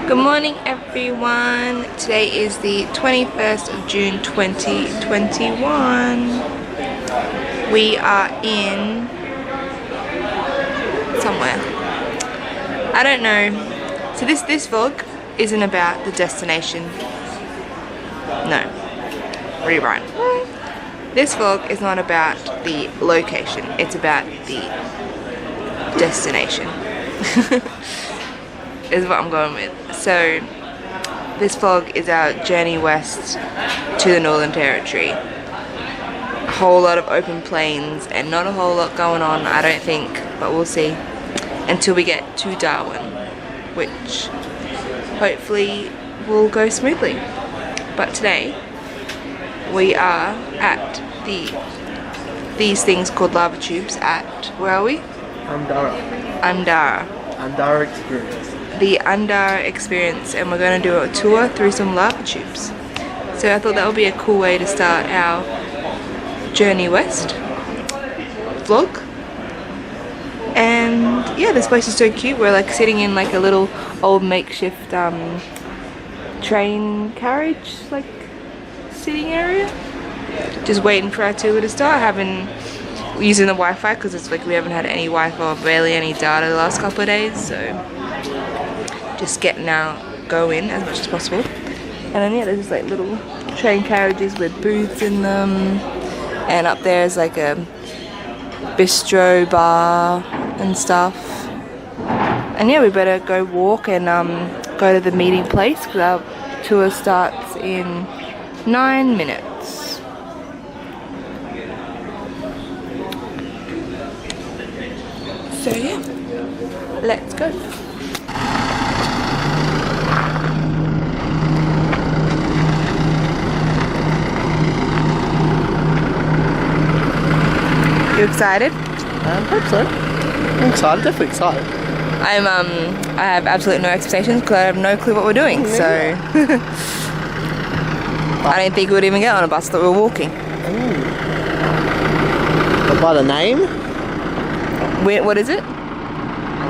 Good morning everyone. Today is the 21st of June 2021. We are in somewhere. I don't know. So this vlog isn't about the destination. No. Rewrite. This vlog is not about the location. It's about the destination. Is what I'm going with. So this vlog is our journey west to the Northern Territory. A whole lot of open plains and not a whole lot going on, I don't think, but we'll see, until we get to Darwin, which hopefully will go smoothly. But today we are at these things called lava tubes at, where are we? Undara Experience. The Undara experience, and we're going to do a tour through some lava tubes. So I thought that would be a cool way to start our journey west vlog. And yeah, this place is so cute. We're like sitting in like a little old makeshift train carriage like sitting area, just waiting for our tour to start. Using the Wi-Fi because it's like we haven't had any Wi-Fi or barely any data the last couple of days, so just getting our go in as much as possible. And then yeah, there's just like little train carriages with booths in them, and up there is like a bistro bar and stuff. And yeah, we better go walk and go to the meeting place because our tour starts in 9 minutes. So yeah, let's go. You excited? I hope so. I'm excited, definitely excited. I have absolutely no expectations because I have no clue what we're doing, so I didn't think we would even get on a bus, that we were walking. But by the name? What is it?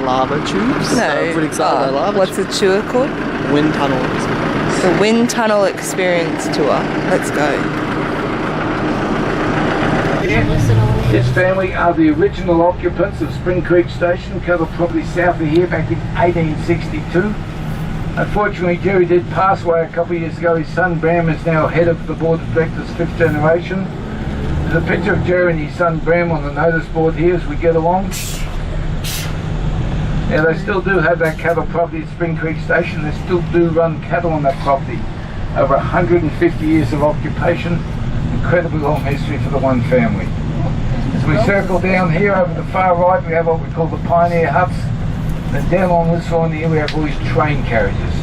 Lava tubes. No. I'm pretty excited about lava what's tubes. the tour called? Wind tunnel experience. The Wind Tunnel Experience Tour. Let's go. This family are the original occupants of Spring Creek Station, cattle property south of here back in 1862. Unfortunately, Jerry did pass away a couple of years ago. His son Bram is now head of the board of directors, 5th generation. There's a picture of Jerry and his son Bram on the notice board here as we get along. Now they still do have that cattle property at Spring Creek Station. They still do run cattle on that property. Over 150 years of occupation. Incredibly long history for the one family. As we circle down here over the far right, we have what we call the pioneer huts. Then down on this line here we have all these train carriages.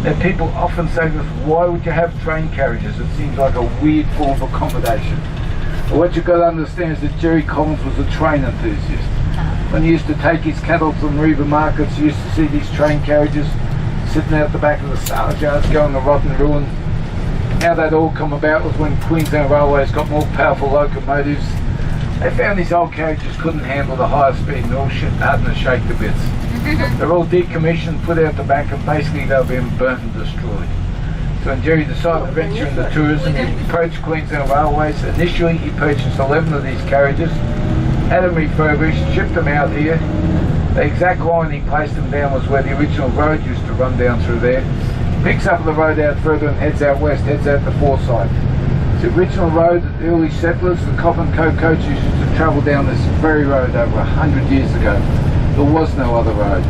Now people often say to us, why would you have train carriages? It seems like a weird form of accommodation. But what you've got to understand is that Jerry Collins was a train enthusiast. When he used to take his cattle from Riva markets, he used to see these train carriages sitting out the back of the sales yards going to rot and ruin. How that all come about was when Queensland Railways got more powerful locomotives. They found these old carriages couldn't handle the higher speed and they're all starting to shake to bits. They're all decommissioned, put out the back, and basically they were being burnt and destroyed. So when Jerry decided to venture into tourism, he approached Queensland Railways. Initially he purchased 11 of these carriages, had them refurbished, shipped them out here. The exact line he placed them down was where the original road used to run down through there. Picks up the road out further and heads out west, heads out to Forsyth. It's the original road that the early settlers, the Coffin Co coaches, used to travel down this very road over 100 years ago. There was no other road.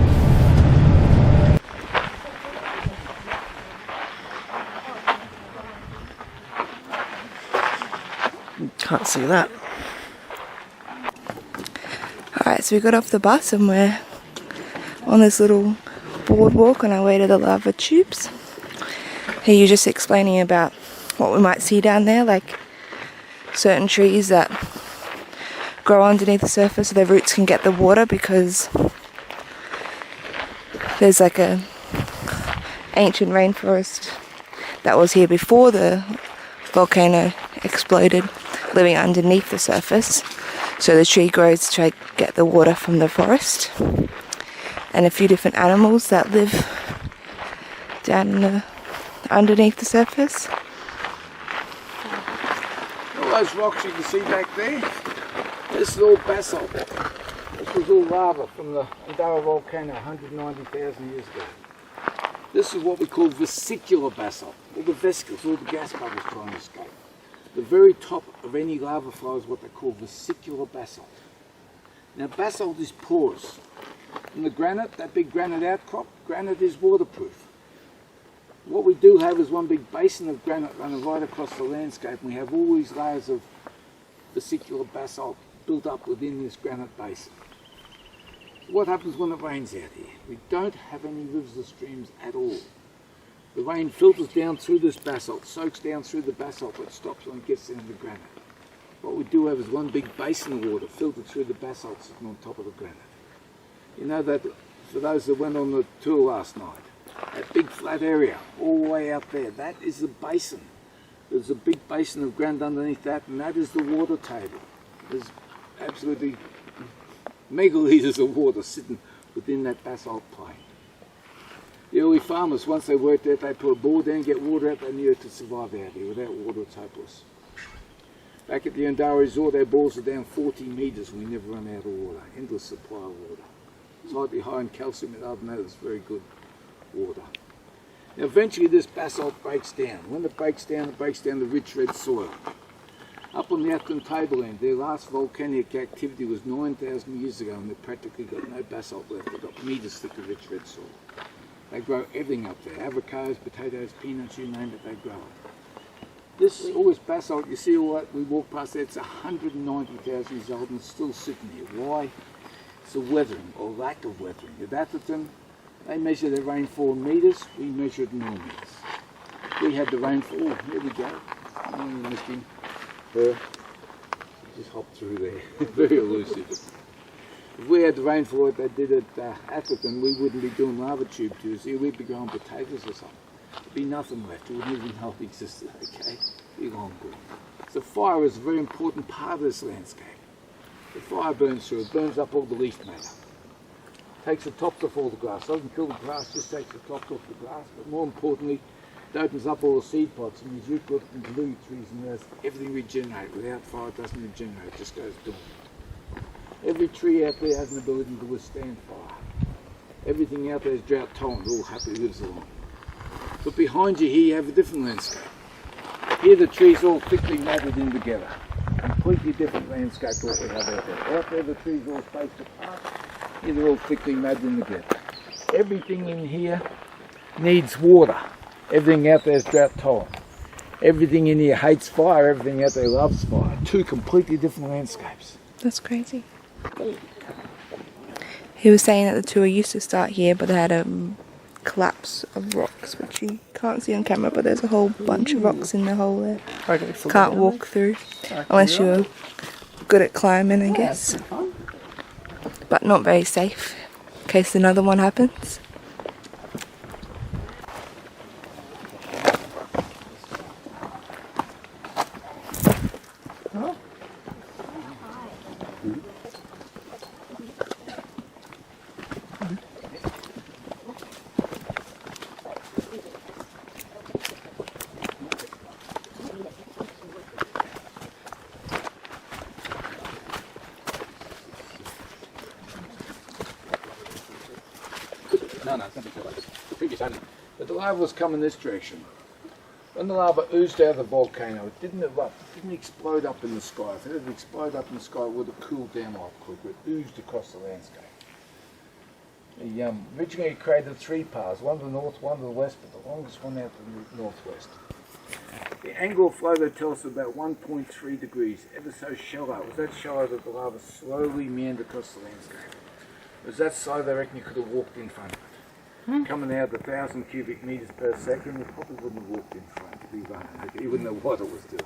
Can't see that. Alright, so we got off the bus and we're on this little boardwalk on our way to the lava tubes. Here you're just explaining about what we might see down there, like certain trees that grow underneath the surface so their roots can get the water, because there's like a ancient rainforest that was here before the volcano exploded, living underneath the surface. So the tree grows to try to get the water from the forest. And a few different animals that live down underneath the surface. All those rocks you can see back there, this is all basalt. This was all lava from the Undara volcano 190,000 years ago. This is what we call vesicular basalt. All the vesicles, all the gas bubbles trying to escape. The very top of any lava flow is what they call vesicular basalt. Now basalt is porous. And the granite, that big granite outcrop, granite is waterproof. What we do have is one big basin of granite running right across the landscape, and we have all these layers of vesicular basalt built up within this granite basin. What happens when it rains out here? We don't have any rivers or streams at all. The rain filters down through this basalt, soaks down through the basalt, but stops when it gets into the granite. What we do have is one big basin of water filtered through the basalt sitting on top of the granite. You know that, for those that went on the tour last night, that big flat area all the way out there, that is the basin. There's a big basin of granite underneath that, and that is the water table. There's absolutely megalitres of water sitting within that basalt plain. The early farmers, once they worked out, they put a bore down, get water out, they knew it to survive out here. Without water, it's hopeless. Back at the Undara Resort, our bores are down 40 metres and we never run out of water. Endless supply of water. Slightly high in calcium, but other than that, it's very good water. Now eventually this basalt breaks down. When it breaks down the rich red soil. Up on the Atkin tableland, their last volcanic activity was 9,000 years ago, and they've practically got no basalt left. They've got metres thick of rich red soil. They grow everything up there. Avocados, potatoes, peanuts, you name it, they grow it. All this basalt, you see all that, we walk past there, it's 190,000 years old and it's still sitting here. Why? It's the weathering, or lack of weathering. At Atherton, they measure their rainfall in metres, we measure it in millimetres. We had the rainfall, here we go. I'm missing her. Just hopped through there, very elusive. If we had the rainfall that they did at Atherton, we wouldn't be doing lava tube tours here, we'd be growing potatoes or something. There'd be nothing left, it wouldn't even know it existed, okay? Be long gone. So fire is a very important part of this landscape. The fire burns through, it burns up all the leaf matter. Takes the tops off all the grass. Doesn't kill the grass, just takes the tops off the grass, but more importantly, it opens up all the seed pods and these root root and blue trees and there's everything regenerate. Without fire it doesn't regenerate, it just goes dormant. Every tree out there has an ability to withstand fire. Everything out there is drought tolerant, all happily lives along. But behind you here you have a different landscape. Here the trees all thickly matted in together. Completely different landscape to what we have out there. Out there the trees all spaced apart. Here they're all thickly matted in together. Everything in here needs water. Everything out there is drought tolerant. Everything in here hates fire, everything out there loves fire. Two completely different landscapes. That's crazy. He was saying that the tour used to start here, but they had a collapse of rocks, which you can't see on camera, but there's a whole bunch of rocks in the hole there. Can't walk through, unless you're good at climbing, I guess. But not very safe, in case another one happens. No, it's not because like the previous owner. But the lava was coming this direction. When the lava oozed out of the volcano, it didn't erupt, it didn't explode up in the sky. If it had exploded up in the sky, it would have cooled down like quicker. It oozed across the landscape. He originally created three paths, one to the north, one to the west, but the longest one out to the northwest. The angle of flow, they tell us, about 1.3 degrees, ever so shallow. It was that shallow that the lava slowly meandered across the landscape. It was that slow they reckon you could have walked in front of it. Coming out 1,000 cubic metres per second, you probably wouldn't have walked in front if you running. You wouldn't know what it was doing.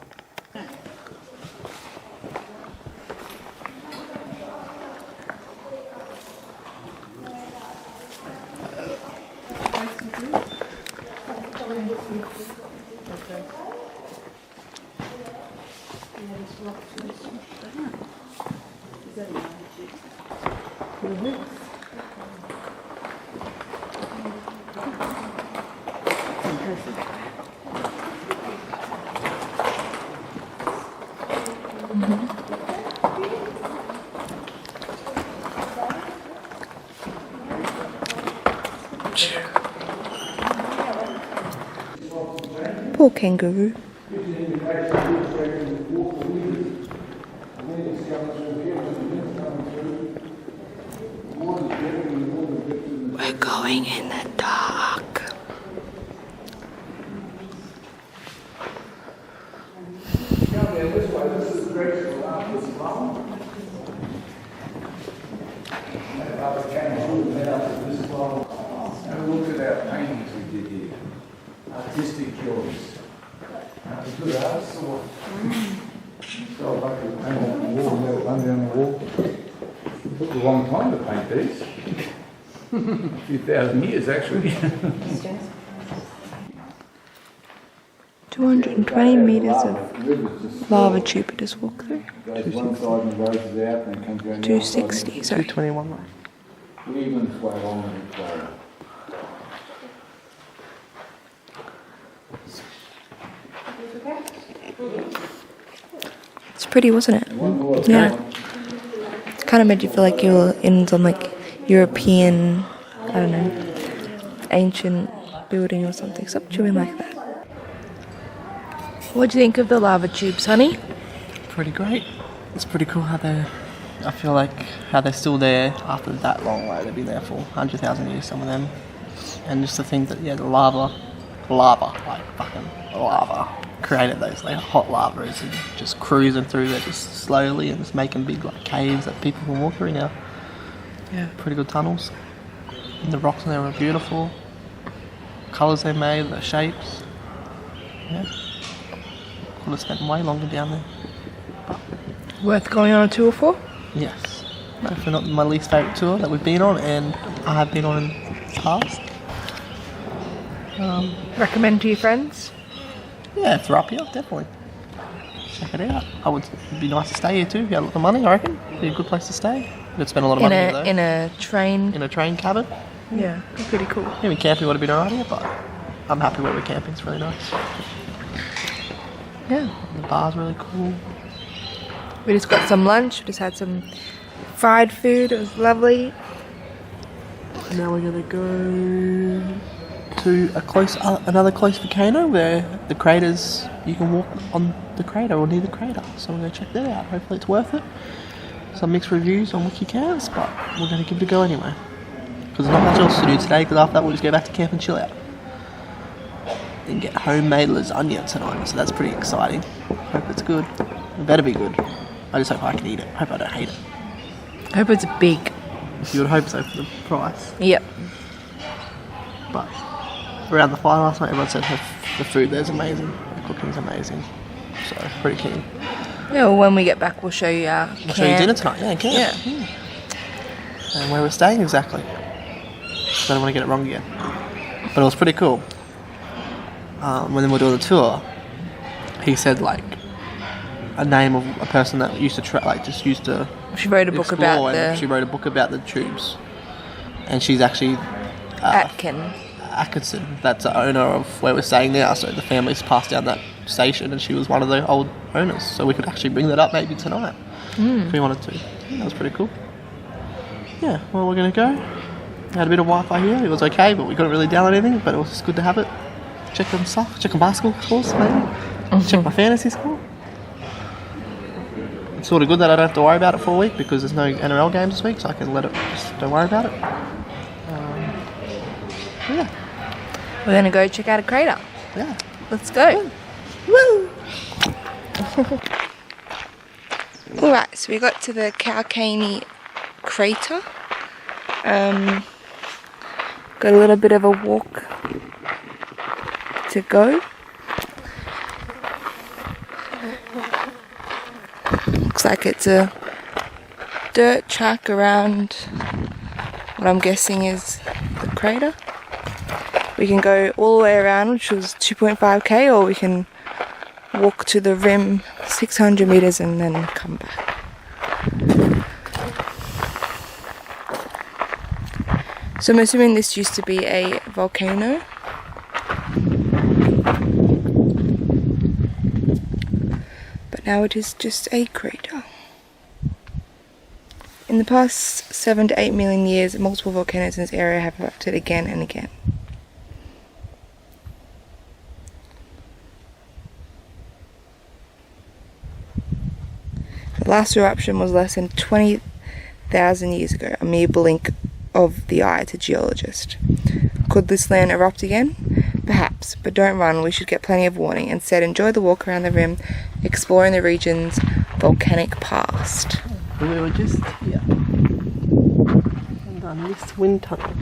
Poor kangaroo. We're going in the dark. Have a look at our paintings we did here. Artistic choice. That was good artists or what? So I'd like to paint on the wall, metal run down the wall. It took a long time to paint these. A few thousand years actually. 220 meters of lava tube we just walked through. 260, sorry. 221 though. Cleveland's way along with Victoria. It's pretty, wasn't it? Yeah. It kind of made you feel like you were in some like European, I don't know, ancient building or something. Stop chewing like that. What do you think of the lava tubes, honey? Pretty great. It's pretty cool how they're, I feel like how they're still there after that long. Like they've been there for 100,000 years, some of them. And just to think that, yeah, the lava, like fucking lava, created those like hot lavas and just cruising through there just slowly and just making big like caves that people can walk through now. Yeah, pretty good tunnels. And the rocks in there were beautiful. Colours they made, the shapes. Yeah. Could have spent way longer down there. Worth going on a tour for? Yes. Definitely not my least favourite tour that we've been on, and I have been on in the past. Recommend to your friends? Yeah, if they're up here, definitely. Check it out. It'd be nice to stay here too if you had a lot of money, I reckon. It'd be a good place to stay. You'd spend a lot of money here though. In a train? In a train cabin. Yeah, pretty cool. Maybe camping would have been alright here, but I'm happy where we're camping. It's really nice. Yeah. The bar's really cool. We just got some lunch. We just had some fried food. It was lovely. Now we're gonna go to another close volcano where the craters, you can walk on the crater or near the crater. So we're gonna check that out. Hopefully it's worth it. Some mixed reviews on WikiCows, but we're gonna give it a go anyway. Because there's not much else to do today, because after that we'll just go back to camp and chill out. And get homemade lasagna tonight, so that's pretty exciting. Hope it's good. It better be good. I just hope I can eat it. Hope I don't hate it. I hope it's big. You would hope so for the price. Yep. But around the fire last night, everyone said the food there's amazing. The cooking's amazing. So pretty keen. Yeah, well, when we get back, we'll show you our We'll show you dinner tonight. Yeah, camp. Yeah. And where we're staying exactly. I don't want to get it wrong again. But it was pretty cool. When we were doing the tour, he said like a name of a person that used to She wrote a book about she wrote a book about the tubes, and she's actually Atkinson. That's the owner of where we're staying now. So the family's passed down that station, and she was one of the old owners. So we could actually bring that up maybe tonight if we wanted to. That was pretty cool. Yeah. Well, we're gonna go. We had a bit of Wi-Fi here. It was okay, but we couldn't really download anything. But it was just good to have it. Check on stuff. Check on basketball scores, maybe. Check my fantasy score. It's sort of good that I don't have to worry about it for a week because there's no NRL games this week, so I can let it. Just don't worry about it. Yeah. We're gonna go check out a crater. Yeah. Let's go. Woo! Alright, so we got to the Kalkani crater. Got a little bit of a walk to go. Looks like it's a dirt track around what I'm guessing is the crater. We can go all the way around, which was 2.5k, or we can walk to the rim 600 meters and then come back. So I'm assuming this used to be a volcano. Now it is just a crater. In the past 7 to 8 million years, multiple volcanoes in this area have erupted again and again. The last eruption was less than 20,000 years ago, a mere blink of the eye to geologists. Could this land erupt again? Perhaps, but don't run, we should get plenty of warning. Instead, enjoy the walk around the rim, exploring the region's volcanic past. We were just here. And on this wind tunnel.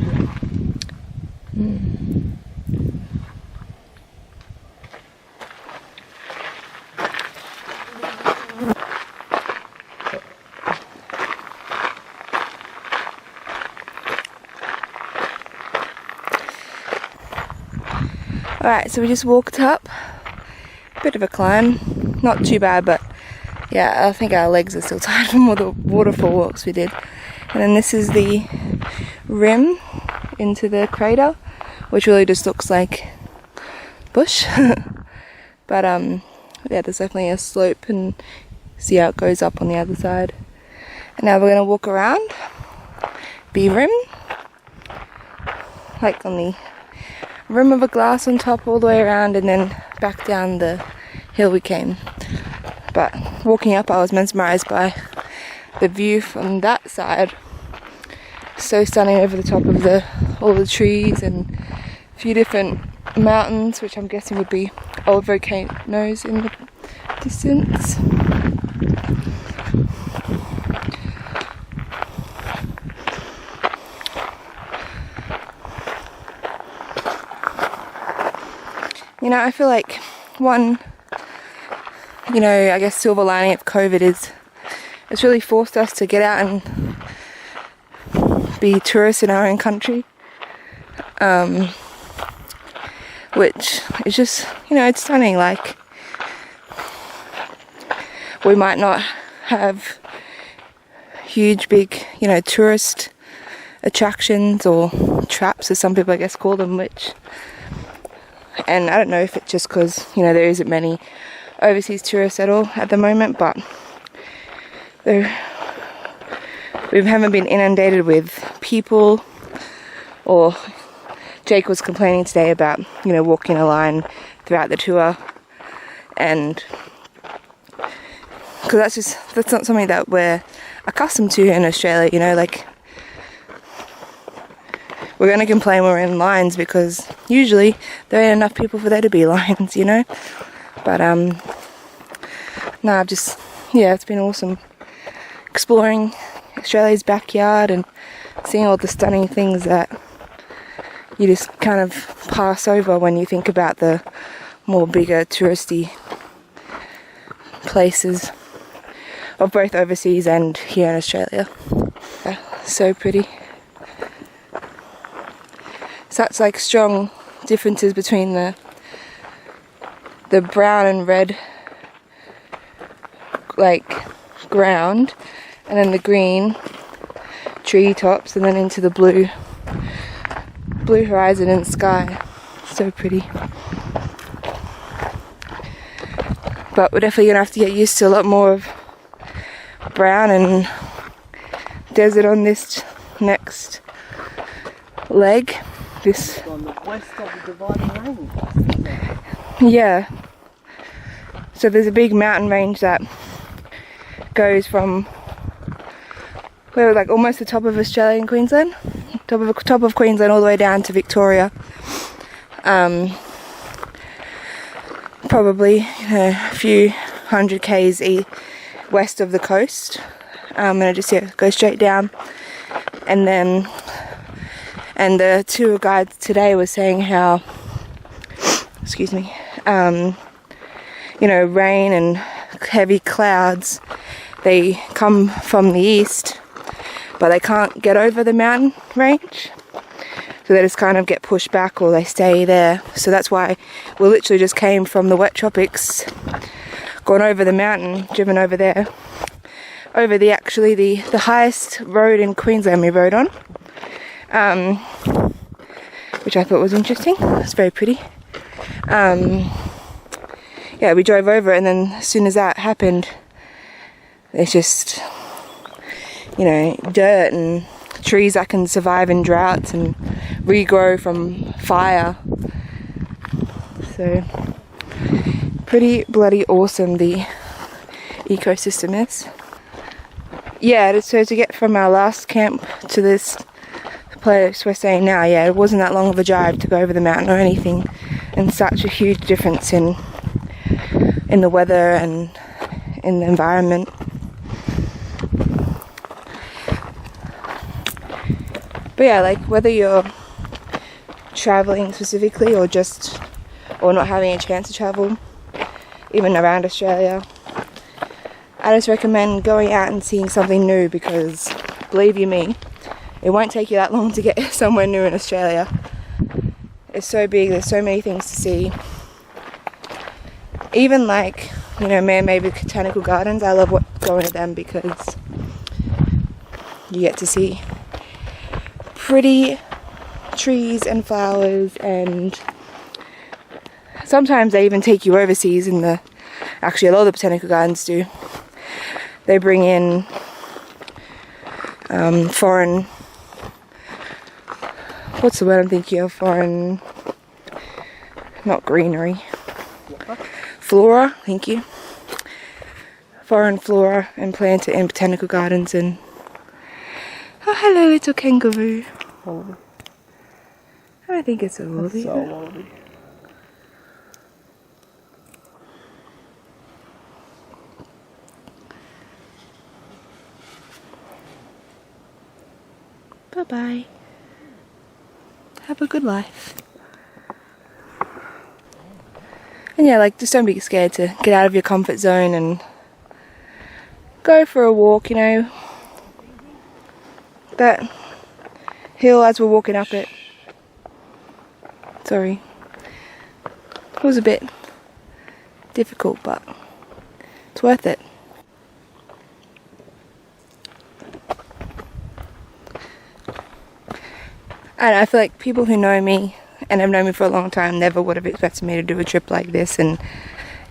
Alright, so we just walked up. Bit of a climb. Not too bad, but yeah, I think our legs are still tired from all the waterfall walks we did. And then this is the rim into the crater, which really just looks like bush. But yeah, there's definitely a slope, and see how it goes up on the other side. And now we're going to walk around the rim, like on the rim of a glass on top all the way around, and then back down the hill we came. But walking up, I was mesmerized by the view from that side. So stunning over the top of all the trees and a few different mountains, which I'm guessing would be old volcanoes in the distance. You know, I feel like one, I guess silver lining of COVID is it's really forced us to get out and be tourists in our own country. Which is just, it's stunning. Like, we might not have huge, big, tourist attractions or traps, as some people, I guess, call them, and I don't know if it's just because, there isn't many overseas tourists at all at the moment, but we haven't been inundated with people. Or Jake was complaining today about, walking a line throughout the tour, and because that's not something that we're accustomed to in Australia, like we're going to complain when we're in lines because usually there ain't enough people for there to be lines, but no, it's been awesome exploring Australia's backyard and seeing all the stunning things that you just kind of pass over when you think about the more bigger touristy places of both overseas and here in Australia. So pretty. Such like strong differences between the brown and red like ground, and then the green tree tops, and then into the blue horizon and sky. So pretty. But we're definitely gonna have to get used to a lot more of brown and desert on this next leg. This on the west of the dividing range. Yeah. So there's a big mountain range that goes from almost the top of Australia and Queensland, top of Queensland all the way down to Victoria. Probably a few hundred k's west of the coast, and it just goes straight down. And the tour guide today was saying how, rain and heavy clouds, they come from the east, but they can't get over the mountain range. So they just kind of get pushed back, or they stay there. So that's why we literally just came from the wet tropics, gone over the mountain, driven over there, over the highest road in Queensland we rode on. Which I thought was interesting. It's very pretty. yeah, we drove over, and then as soon as that happened, it's just, you know, dirt and trees that can survive in droughts and regrow from fire. So pretty bloody awesome the ecosystem is. Yeah, so to get from our last camp to this place we're staying now, yeah, it wasn't that long of a drive to go over the mountain or anything, and such a huge difference in the weather and in the environment. But yeah, like whether you're traveling specifically or not having a chance to travel, even around Australia, I just recommend going out and seeing something new, because believe you me, it won't take you that long to get somewhere new in Australia. It's so big, there's so many things to see. Even like, you know, man-made botanical gardens, I love going to them because you get to see pretty trees and flowers, and sometimes they even take you overseas actually a lot of the botanical gardens do. They bring in foreign, what's the word I'm thinking of? Foreign, not greenery. Flora, thank you. Foreign flora, and plant it in botanical gardens. And oh, hello, little kangaroo. Wallaby. I think it's a wallaby. So wallaby. Bye-bye. Have a good life. And yeah, like, just don't be scared to get out of your comfort zone and go for a walk, you know. That hill as we're walking up it. Sorry. It was a bit difficult, but it's worth it. And I feel like people who know me and have known me for a long time never would have expected me to do a trip like this. And,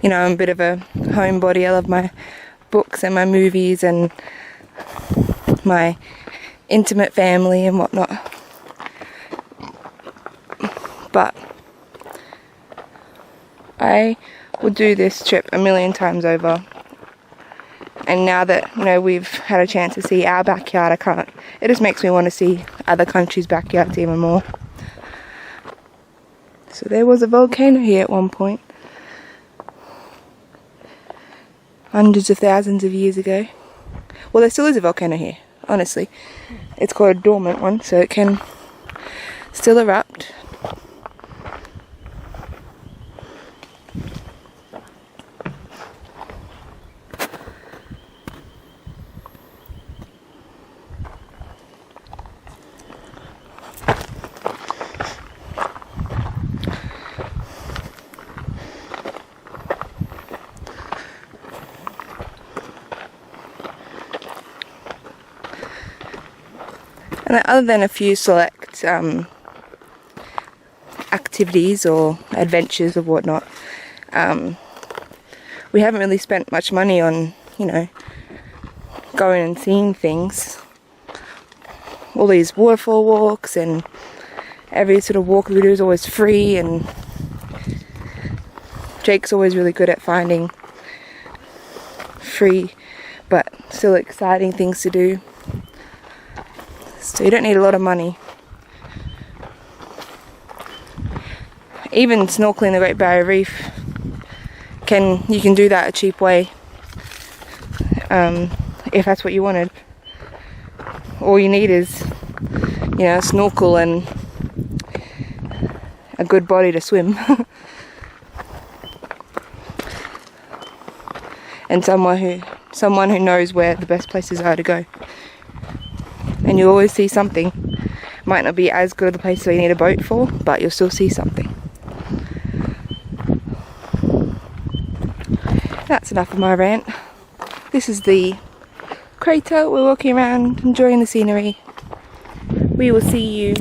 you know, I'm a bit of a homebody. I love my books and my movies and my intimate family and whatnot. But I would do this trip a million times over. And now that, you know, we've had a chance to see our backyard, it just makes me want to see other countries' backyards even more. So there was a volcano here at one point. Hundreds of thousands of years ago. Well, there still is a volcano here, honestly. It's called a dormant one, so it can still erupt. And other than a few select activities or adventures or whatnot, we haven't really spent much money on, you know, going and seeing things. All these waterfall walks, and every sort of walk we do is always free, and Jake's always really good at finding free but still exciting things to do. So you don't need a lot of money. Even snorkeling the Great Barrier Reef, you can do that a cheap way, if that's what you wanted. All you need is, you know, a snorkel and a good body to swim. And someone who knows where the best places are to go. And you always see something. Might not be as good of the place that you need a boat for, but you'll still see something. That's enough of my rant. This is the crater. We're walking around, enjoying the scenery. We will see you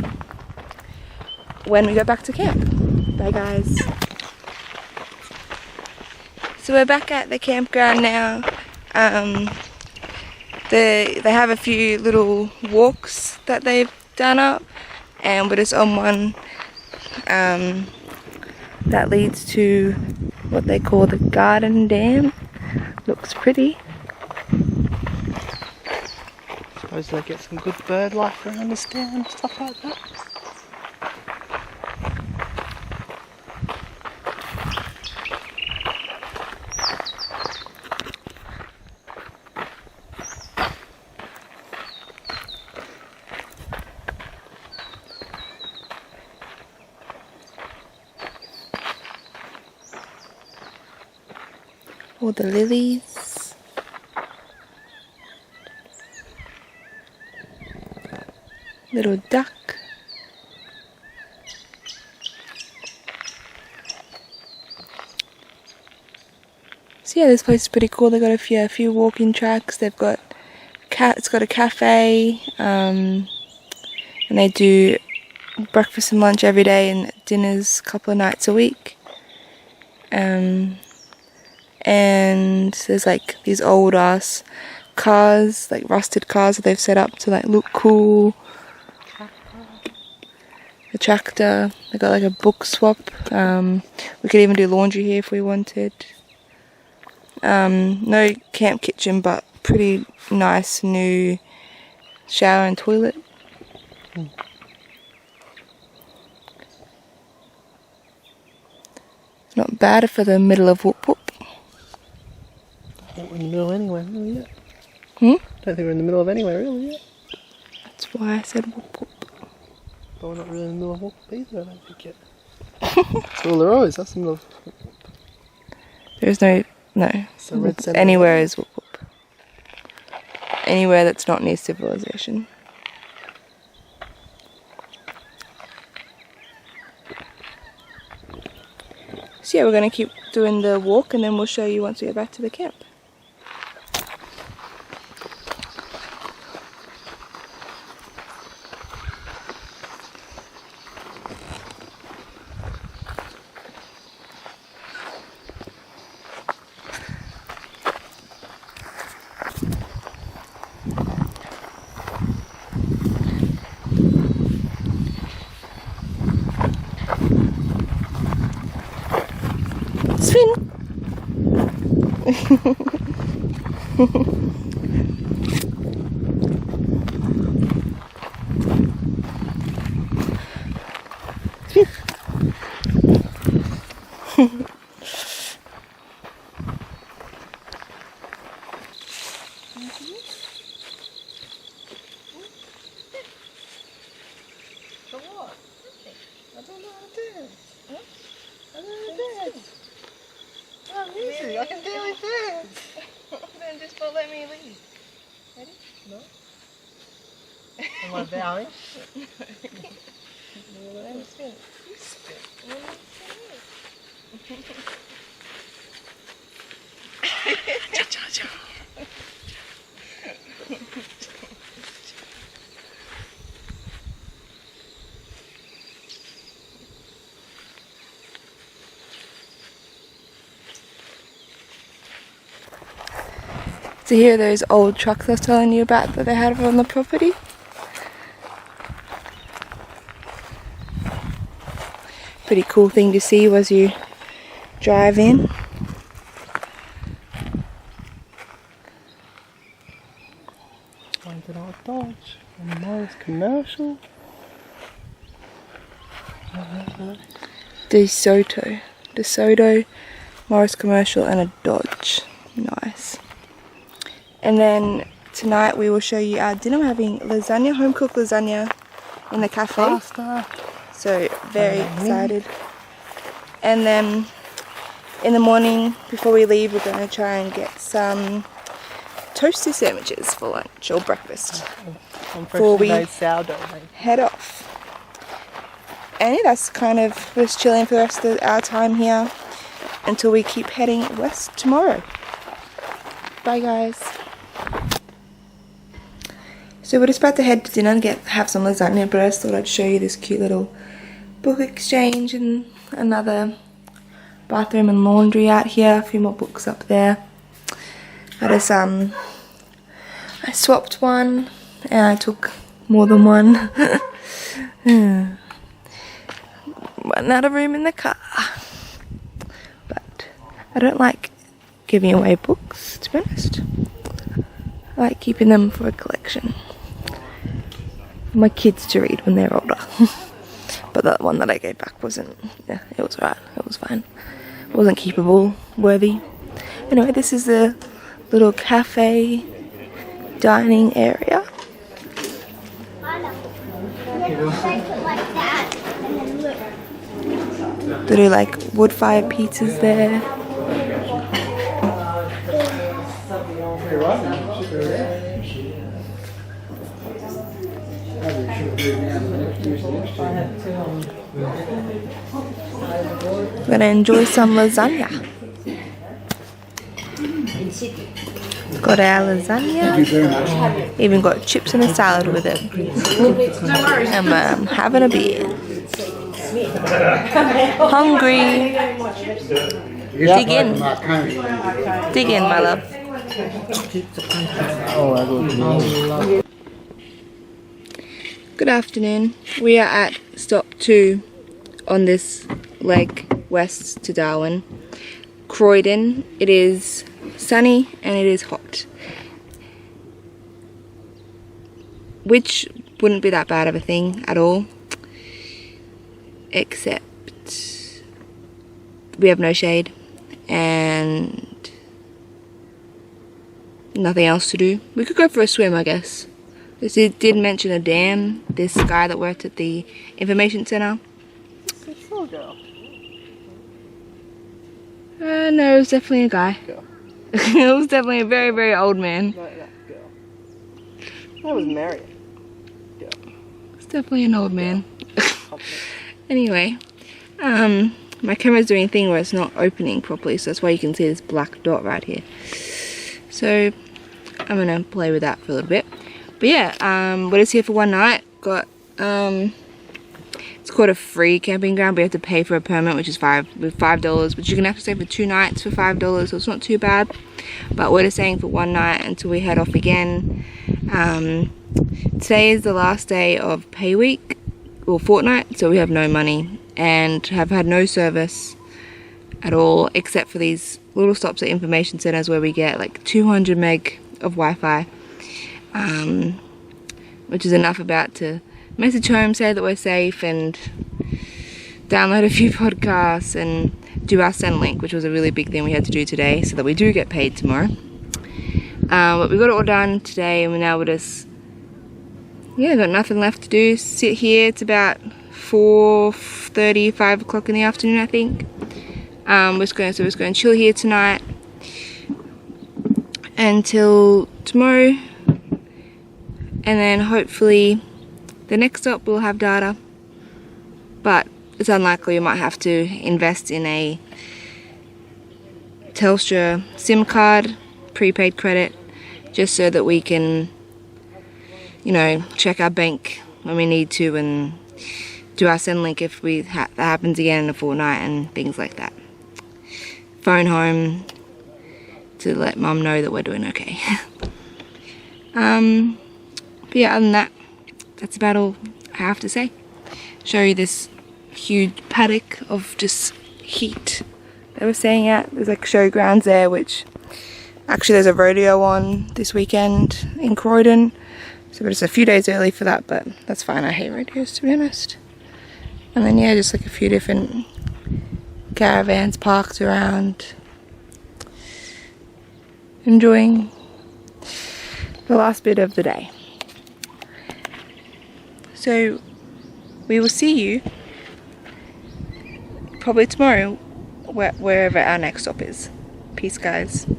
when we go back to camp. Bye guys. So we're back at the campground now. They have a few little walks that they've done up, and we're just on one that leads to what they call the garden dam. Looks pretty. Suppose they get some good bird life around this dam and stuff like that. All the lilies. Little duck. So yeah, this place is pretty cool. They've got a few walking tracks. They've got it's got a cafe, and they do breakfast and lunch every day, and dinners a couple of nights a week. And there's like these old ass cars, like rusted cars that they've set up to like look cool. A tractor. They got like a book swap. We could even do laundry here if we wanted. No camp kitchen, but pretty nice new shower and toilet. Not bad for the middle of Whoop Whoop. I think we're in the middle anywhere, really yet. Hmm? Don't think we're in the middle of anywhere, really yet. That's why I said Whoop Whoop. But we're not really in the middle of Whoop Whoop either, I don't think yet. That's all there is, that's the middle of Whoop Whoop. There's no. So red center. Anywhere is Whoop Whoop. Anywhere that's not near civilization. So yeah, we're going to keep doing the walk and then we'll show you once we get back to the camp. Swing! For what? I don't know how to dance. Huh? I don't know how to dance. Oh, easy. I can barely dance. Then just don't let me leave. Ready? No. Am I bowing? Let me spin. You spin. Let me spin. Cha-cha-cha. So here are those old trucks I was telling you about that they had on the property. Pretty cool thing to see as you drive in. One's an old Dodge, and Morris Commercial. DeSoto, Morris Commercial, and a Dodge. Nice. And then tonight we will show you our dinner. We're having lasagna, home cooked lasagna in the cafe. Pasta. So very excited. And then in the morning before we leave, we're going to try and get some toasty sandwiches for lunch or breakfast. I'm Before we freshly made sourdough, mate. head off. And yeah, that's kind of just chilling for the rest of our time here until we keep heading west tomorrow. Bye guys. So we're just about to head to dinner and have some lasagna, but I just thought I'd show you this cute little book exchange and another bathroom and laundry out here. A few more books up there. I swapped one and I took more than one. Running out of room in the car. But I don't like giving away books, to be honest. I like keeping them for a collection. My kids to read when they're older. But that one that I gave back wasn't, yeah, it was alright, it was fine. It wasn't keepable worthy. Anyway, this is the little cafe dining area. They do like wood fire pizzas there. Gonna enjoy some lasagna. Got our lasagna. Even got chips and a salad with it. I'm having a beer. Hungry. Dig in. Dig in, my love. Good afternoon. We are at stop 2 on this leg west to Darwin. Croydon. It is sunny and it is hot. Which wouldn't be that bad of a thing at all. Except we have no shade and nothing else to do. We could go for a swim, I guess. This did mention a dam, this guy that worked at the information centre. It's not a girl. No, it was definitely a guy. Girl. It was definitely a very, very old man. No, girl. That was Marion. Girl. It's definitely an old man. Anyway, my camera's doing a thing where it's not opening properly, so that's why you can see this black dot right here. So I'm gonna play with that for a little bit. But yeah, we're just here for one night. Got it's called a free camping ground, but you have to pay for a permit, which is $5, but you can actually stay for 2 nights for $5, so it's not too bad. But we're just staying for one night until we head off again. Today is the last day of pay week, or fortnight, so we have no money and have had no service at all, except for these little stops at information centers where we get like 200 meg of Wi-Fi, which is enough about to message home, say that we're safe, and download a few podcasts and do our send link, which was a really big thing we had to do today so that we do get paid tomorrow. But we got it all done today, and we're just, yeah, got nothing left to do. Sit here. It's about 4:30, 5 o'clock in the afternoon, I think. We're just going to chill here tonight until tomorrow, and then hopefully the next stop we'll have data, but it's unlikely. We might have to invest in a Telstra SIM card, prepaid credit, just so that we can, you know, check our bank when we need to and do our send link if that happens again in a fortnight and things like that. Phone home to let mum know that we're doing okay. But yeah, other than that, that's about all I have to say. Show you this huge paddock of just heat they were staying at. There's like showgrounds there, which actually there's a rodeo on this weekend in Croydon. So we're just a few days early for that, but that's fine. I hate rodeos, to be honest. And then yeah, just like a few different caravans parked around, enjoying the last bit of the day. So we will see you probably tomorrow, wherever our next stop is. Peace, guys. Hey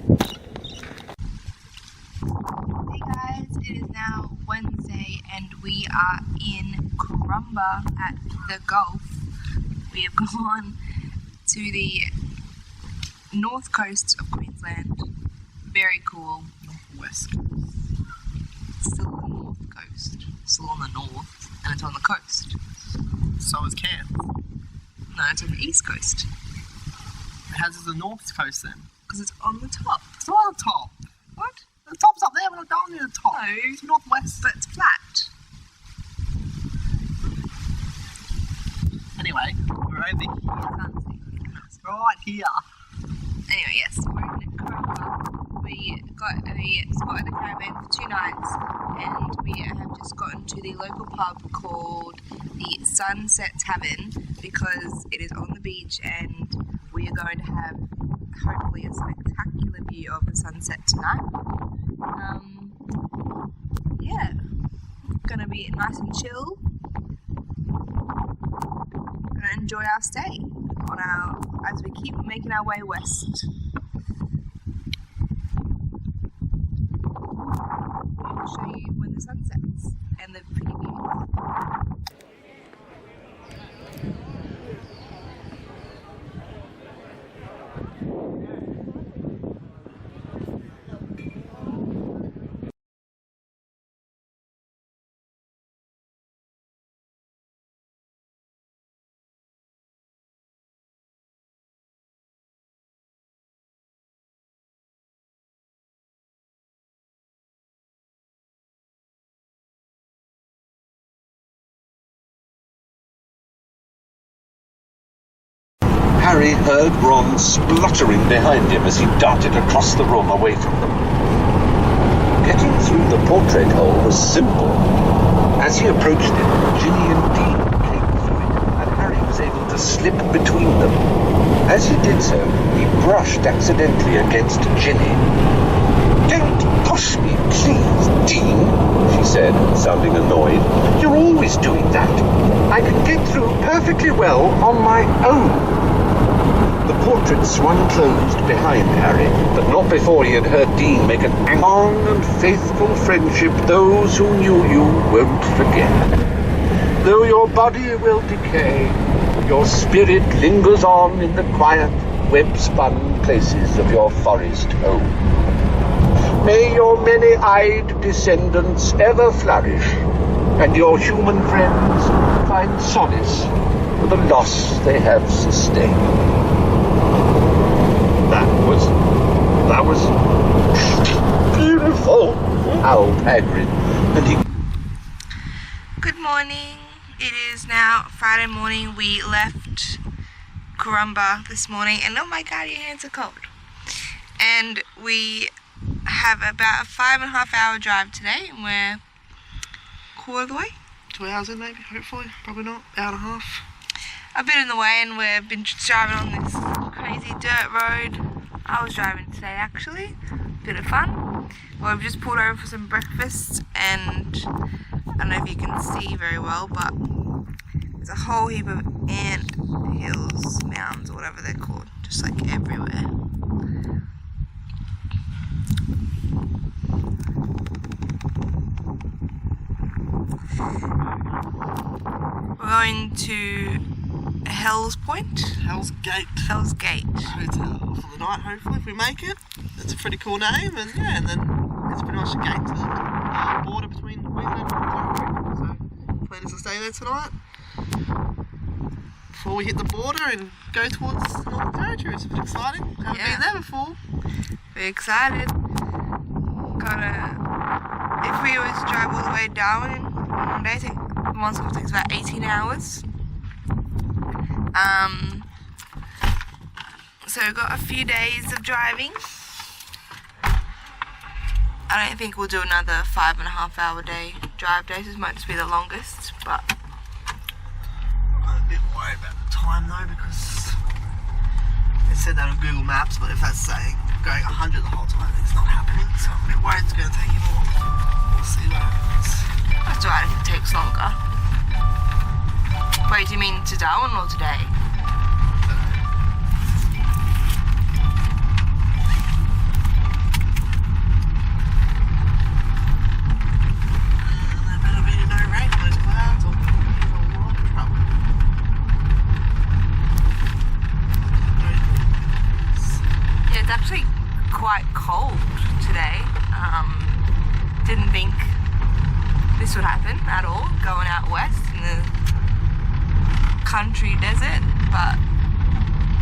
guys, it is now Wednesday and we are in Karumba at the Gulf. We have gone to the north coast of Queensland. Very cool. West. Still on the north coast. Still on the north, and it's on the coast. So is Cairns. No, it's on the east coast. How's it the north coast then? Because it's on the top. It's not on the top. What? The top's up there, we're not going near the top. No. It's northwest. But it's flat. Anyway, we're over here. Right here. Anyway, yes, we're in Karumba. We got a spot in the caravan for 2 nights, and we have just gotten to the local pub called the Sunset Tavern because it is on the beach, and we are going to have hopefully a spectacular view of the sunset tonight. Yeah, gonna be nice and chill. Gonna enjoy our stay as we keep making our way west. I'll show you when the sun sets and the pretty view. Harry heard Ron spluttering behind him as he darted across the room away from them. Getting through the portrait hole was simple. As he approached it, Ginny and Dean came through it, and Harry was able to slip between them. As he did so, he brushed accidentally against Ginny. "Don't push me, please, Dean," she said, sounding annoyed. "You're always doing that. I can get through perfectly well on my own." The portrait swung closed behind Harry, but not before he had heard Dean make an long and faithful friendship those who knew you won't forget. Though your body will decay, your spirit lingers on in the quiet, web-spun places of your forest home. May your many-eyed descendants ever flourish, and your human friends find solace for the loss they have sustained. That was beautiful, howled Hagrid, and he... Good morning. It is now Friday morning. We left Karumba this morning, and oh my god, your hands are cold. And we have about a 5.5 hour drive today, and we're quarter of the way. 2 hours in maybe, hopefully. Probably not. Hour and a half. A bit in the way, and we've been driving on this crazy dirt road. I was driving today actually, bit of fun. Well, we've just pulled over for some breakfast, and I don't know if you can see very well, but there's a whole heap of ant hills, mounds, or whatever they're called, just like everywhere. We're going to Hell's Point? Hell's Gate Hotel for the night, hopefully, if we make it. It's a pretty cool name, and yeah, and then it's pretty much a gate to the border between Queensland and Territory. So, plan is to stay there tonight before we hit the border and go towards the Northern Territory. It's a bit exciting. Haven't been there before. Very excited. If we were to drive all the way to Darwin one day, I think the one school takes about 18 hours. So we've got a few days of driving. I don't think we'll do another 5.5 hour drive days. This might just be the longest, but I'm a bit worried about the time though, because it said that on Google Maps, but if that's saying going 100 the whole time, it's not happening, so I'm a bit worried it's going to take you more. We'll see what happens. that's alright if it takes longer. Wait, do you mean to Darwin or today? Actually quite cold today. Didn't think this would happen at all, going out west in the country desert, but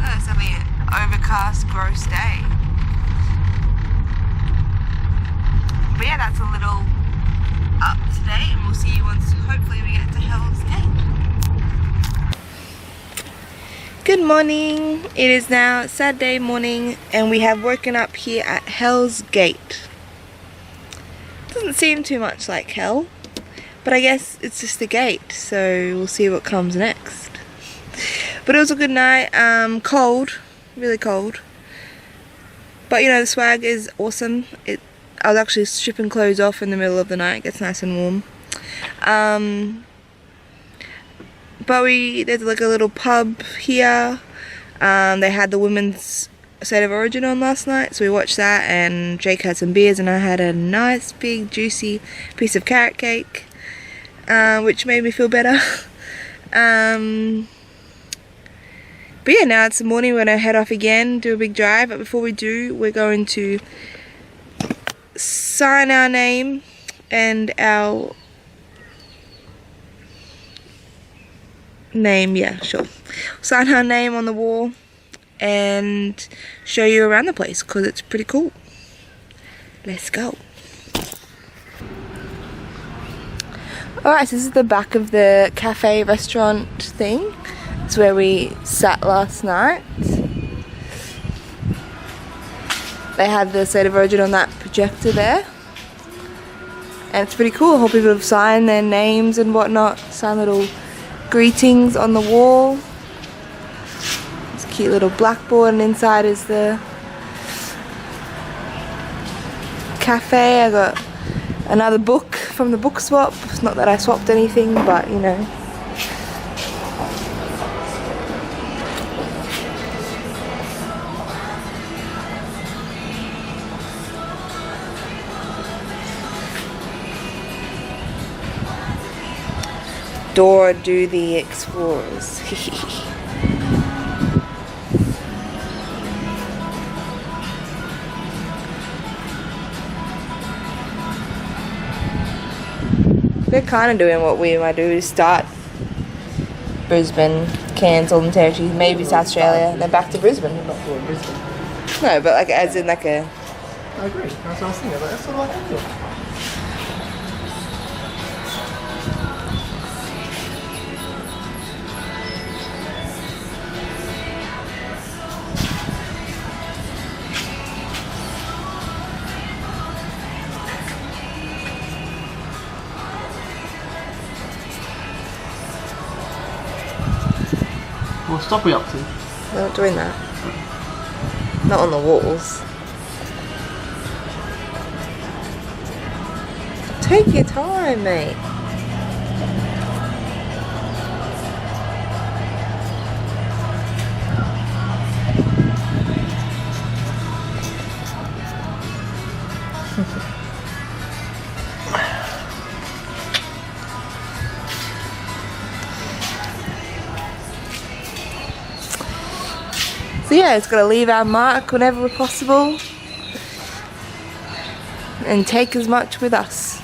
Oh, it's definitely an overcast, gross day. But yeah, that's a little up today, and we'll see you once hopefully we get to Hell's Gate. Good morning. It is now Saturday morning, and we have woken up here at Hell's Gate. Doesn't seem too much like hell, but I guess it's just a gate, so we'll see what comes next. But it was a good night. Cold, really cold, but you know, the swag is awesome. I was actually stripping clothes off in the middle of the night. It gets nice and warm. But there's like a little pub here. They had the women's State of Origin on last night, so we watched that, and Jake had some beers and I had a nice big juicy piece of carrot cake, which made me feel better. But yeah, now it's the morning. We're gonna head off again, do a big drive, but before we do, we're going to sign our name and our name, yeah, sure. Sign our name on the wall and show you around the place because it's pretty cool. Let's go. Alright, so this is the back of the cafe restaurant thing. It's where we sat last night. They had the State of Origin on that projector there. And it's pretty cool. A whole people have signed their names and whatnot. Sign little greetings on the wall. It's a cute little blackboard, and inside is the cafe. I got another book from the book swap. It's not that I swapped anything, but you know. Dora do the Explorers. They're kind of doing what we might do, is start Brisbane, Cairns, Northern Territory, maybe South Australia, and then back to Brisbane. Not doing Brisbane. No, but like as in like a... I agree. That's what I was thinking. That's sort of like Angel. What stop we up to? We're not doing that. Not on the walls. Take your time, mate. So yeah, it's got to leave our mark whenever possible and take as much with us.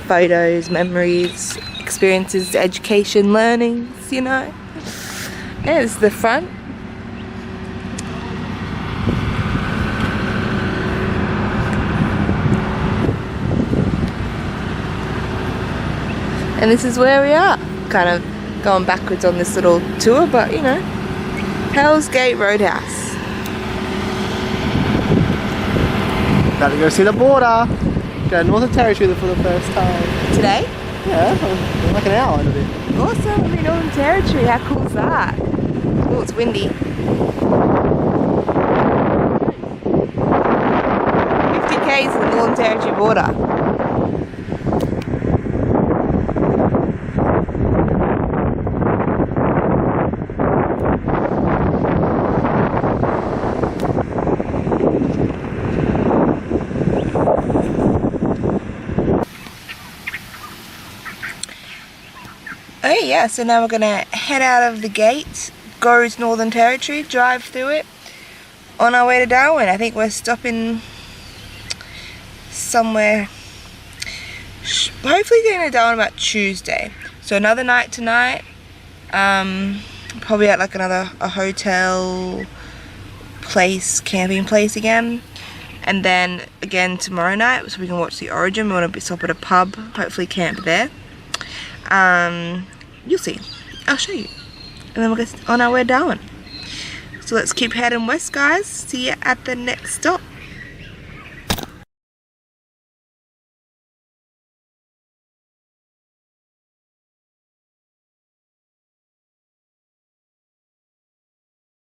Photos, memories, experiences, education, learnings, you know. There's the front. And this is where we are. Kind of going backwards on this little tour, but you know. Hell's Gate Roadhouse. About to go see the border. Go to Northern Territory for the first time. Today? Yeah, like an hour and a bit. Awesome, we're in Northern Territory. How cool is that? Oh, it's windy. 50 k's to the Northern Territory border. Oh yeah, so now we're gonna head out of the gate, go to Northern Territory, drive through it, on our way to Darwin. I think we're stopping somewhere, hopefully getting to Darwin about Tuesday. So another night tonight, Probably at like a hotel place, camping place again. And then again tomorrow night, so we can watch the Origin. We want to stop at a pub, hopefully camp there. You'll see. I'll show you. And then we'll get on our way to Darwin. So let's keep heading west, guys. See you at the next stop.